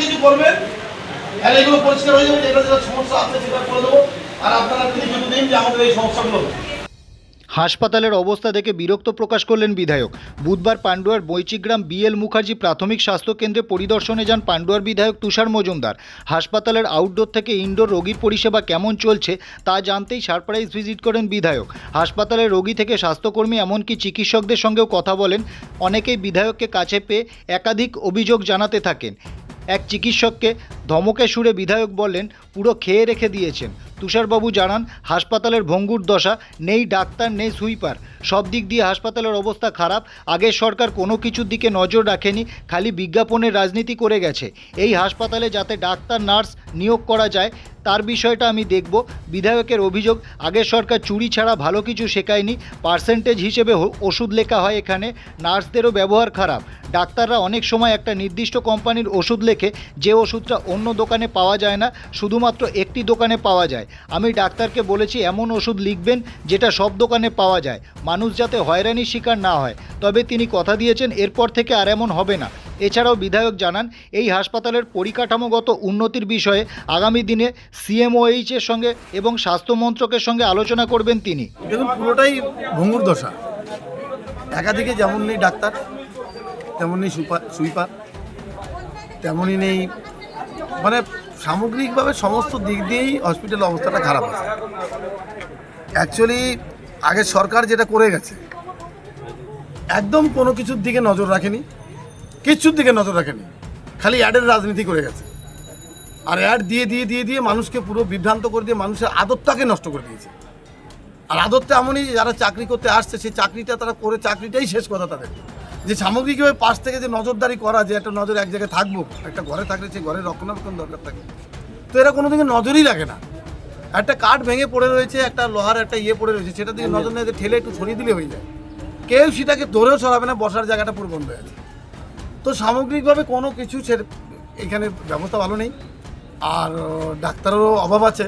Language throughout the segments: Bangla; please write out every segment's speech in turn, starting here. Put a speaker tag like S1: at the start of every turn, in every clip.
S1: কিছু করবেন, তাহলে এগুলো পরিষ্কার হয়ে যাবে। যেটা যেটা সমস্যা আছে সেটা করে দেবো, আর আপনারা লিখিত দিন যে আমাদের এই সমস্যাগুলো।
S2: হাসপাতালের অবস্থা দেখে বিরক্ত প্রকাশ করলেন বিধায়ক। বুধবার পান্ডুয়ার বৈচিগ্রাম বিএল মুখার্জি প্রাথমিক স্বাস্থ্যকেন্দ্রে পরিদর্শনে যান পান্ডুয়ার বিধায়ক তুষার মজুমদার। হাসপাতালের আউটডোর থেকে ইনডোর রোগীর পরিষেবা কেমন চলছে তা জানতেই সারপ্রাইজ ভিজিট করেন বিধায়ক। হাসপাতালের রোগী থেকে স্বাস্থ্যকর্মী এমনকি চিকিৎসকদের সঙ্গেও কথা বলেন। অনেকেই বিধায়ককে কাছে পেয়ে একাধিক অভিযোগ জানাতে থাকেন। এক চিকিৎসককে ধমকে সুরে বিধায়ক বললেন, পুরো খেয়ে রেখে দিয়েছেন। তুষারবাবু জানান, হাসপাতালের ভঙ্গুর দশা, নেই ডাক্তার, নেই সুইপার, সব দিক দিয়ে হাসপাতালের অবস্থা খারাপ। আগের সরকার কোনো কিছুর দিকে নজর রাখেনি, খালি বিজ্ঞাপনের রাজনীতি করে গেছে। এই হাসপাতালে যাতে ডাক্তার নার্স নিয়োগ করা যায় তার বিষয়টা আমি দেখব। বিধায়কের অভিযোগ, আগের সরকার চুরি ছাড়া ভালো কিছু শেখায়নি। পার্সেন্টেজ হিসেবে ওষুধ লেখা হয় এখানে। নার্সদেরও ব্যবহার খারাপ। ডাক্তাররা অনেক সময় একটা নির্দিষ্ট কোম্পানির ওষুধ লেখে, যে ওষুধটা অন্য দোকানে পাওয়া যায় না, শুধুমাত্র একটি দোকানে পাওয়া যায়। আমি ডাক্তারকে বলেছি এমন ওষুধ লিখবেন যেটা সব দোকানে পাওয়া যায়, মানুষ যাতে হয়রানির শিকার না হয়। তবে তিনি কথা দিয়েছেন এরপর থেকে আর এমন হবে না। এছাড়াও বিধায়ক জানান, এই হাসপাতালের পরিকাঠামোগত উন্নতির বিষয়ে আগামী দিনে সিএমওএইচের সঙ্গে এবং স্বাস্থ্যমন্ত্রকের সঙ্গে আলোচনা করবেন তিনি।
S1: দেখুন, পুরোটাই ভঙ্গুর দশা। একাধিকে যেমন নেই ডাক্তার, তেমনই সুইপার, তেমনই নেই, মানে সামগ্রিকভাবে সমস্ত দিক দিয়েই হসপিটালের অবস্থাটা খারাপ আছে। অ্যাকচুয়ালি আগের সরকার যেটা করে গেছে, একদম কোনো কিছুর দিকে নজর রাখেনি, কিচ্ছুর দিকে নজর রাখেনি, খালি অ্যাডের রাজনীতি করে গেছে। আর অ্যাড দিয়ে দিয়ে দিয়ে দিয়ে মানুষকে পুরো বিভ্রান্ত করে দিয়ে মানুষের আদতটাকে নষ্ট করে দিয়েছে। আর আদতটা এমনই, যারা চাকরি করতে আসছে সেই চাকরিটা তারা করে চাকরিটাই শেষ কথা তাদের। যে সামগ্রিকভাবে পাশ থেকে যে নজরদারি করা, যে একটা নজর এক জায়গায় থাকবো, একটা ঘরে থাকলে সেই ঘরের রক্ষণাবেক্ষণ দরকার থাকে, তো এরা কোনো দিকে নজরই রাখে না। একটা কাঠ ভেঙে পড়ে রয়েছে, একটা লোহার একটা পড়ে রয়েছে, সেটা দিকে নজর নেই, ঠেলে একটু সরিয়ে দিলে হয়ে যায়। কেউ সেটাকে ধরেও সরাবে না, বসার জায়গাটা পুরো বন্ধ হয়ে আছে। তো সামগ্রিকভাবে কোনো কিছু এখানে ব্যবস্থা ভালো নেই, আর ডাক্তারেরও অভাব আছে।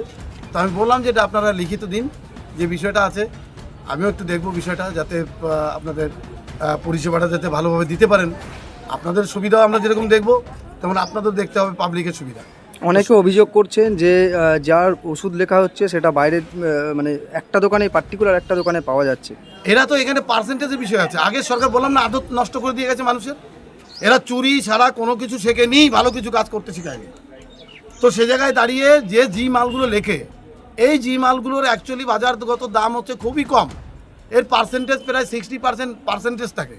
S1: তো আমি বললাম যে এটা আপনারা লিখিত দিন, যে বিষয়টা আছে আমিও একটু দেখব বিষয়টা, যাতে আপনাদের পরিষেবাটা যাতে ভালোভাবে দিতে পারেন। আপনাদের সুবিধা আমরা যেরকম দেখব, তেমন আপনাদের দেখতে হবে পাবলিকের সুবিধা।
S3: অনেকে অভিযোগ করছেন যে যার ওষুধ লেখা হচ্ছে সেটা বাইরে, মানে একটা দোকানে, পার্টিকুলার একটা দোকানে পাওয়া যাচ্ছে।
S1: এরা তো এখানে পার্সেন্টেজের বিষয় আছে। আগে সরকার বললাম না, আদত নষ্ট করে দিয়ে গেছে মানুষের। এরা চুরি ছাড়া কোনো কিছু শেখেনি, ভালো কিছু কাজ করতে শেখায়নি। তো সে জায়গায় দাঁড়িয়ে যে জি মালগুলো লেখে, এই জি মালগুলোর অ্যাকচুয়ালি বাজারগত দাম হচ্ছে খুবই কম। এর পার্সেন্টেজ প্রায় 60% পার্সেন্টেজ থাকে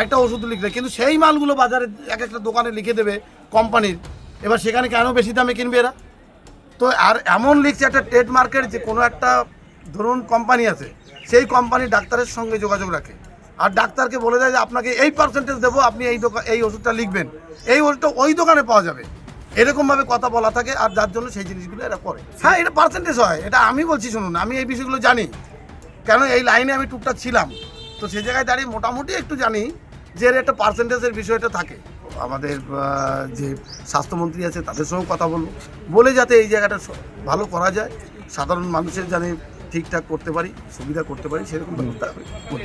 S1: একটা ওষুধ লিখলে, কিন্তু সেই মালগুলো বাজারে এক একটা দোকানে লিখে দেবে কোম্পানির। এবার সেখানে কেন বেশি দামে কিনবে এরা? তো আর এমন লিখছে একটা ট্রেড মার্কেট, যে কোনো একটা ধরুন কোম্পানি আছে, সেই কোম্পানি ডাক্তারের সঙ্গে যোগাযোগ রাখে, আর ডাক্তারকে বলে দেয় যে আপনাকে এই পার্সেন্টেজ দেবো, আপনি এই ওষুধটা লিখবেন, এই ওষুধটা ওই দোকানে পাওয়া যাবে, এরকমভাবে কথা বলা থাকে। আর যার জন্য সেই জিনিসগুলো এরা করে। হ্যাঁ, এটা পার্সেন্টেজ হয়, এটা আমি বলছি, শুনুন, আমি এই বিষয়গুলো জানি, কেন এই লাইনে আমি টুকটাক ছিলাম। তো সেই জায়গায় দাঁড়িয়ে মোটামুটি একটু জানি যে এর একটা পার্সেন্টেজের বিষয়টা থাকে। আমাদের যে স্বাস্থ্যমন্ত্রী আছে তাদের সঙ্গেও কথা বলবো, বলে যাতে এই জায়গাটা ভালো করা যায়, সাধারণ মানুষের জানি ঠিকঠাক করতে পারি, সুবিধা করতে পারি, সেরকম ব্যবস্থা করি।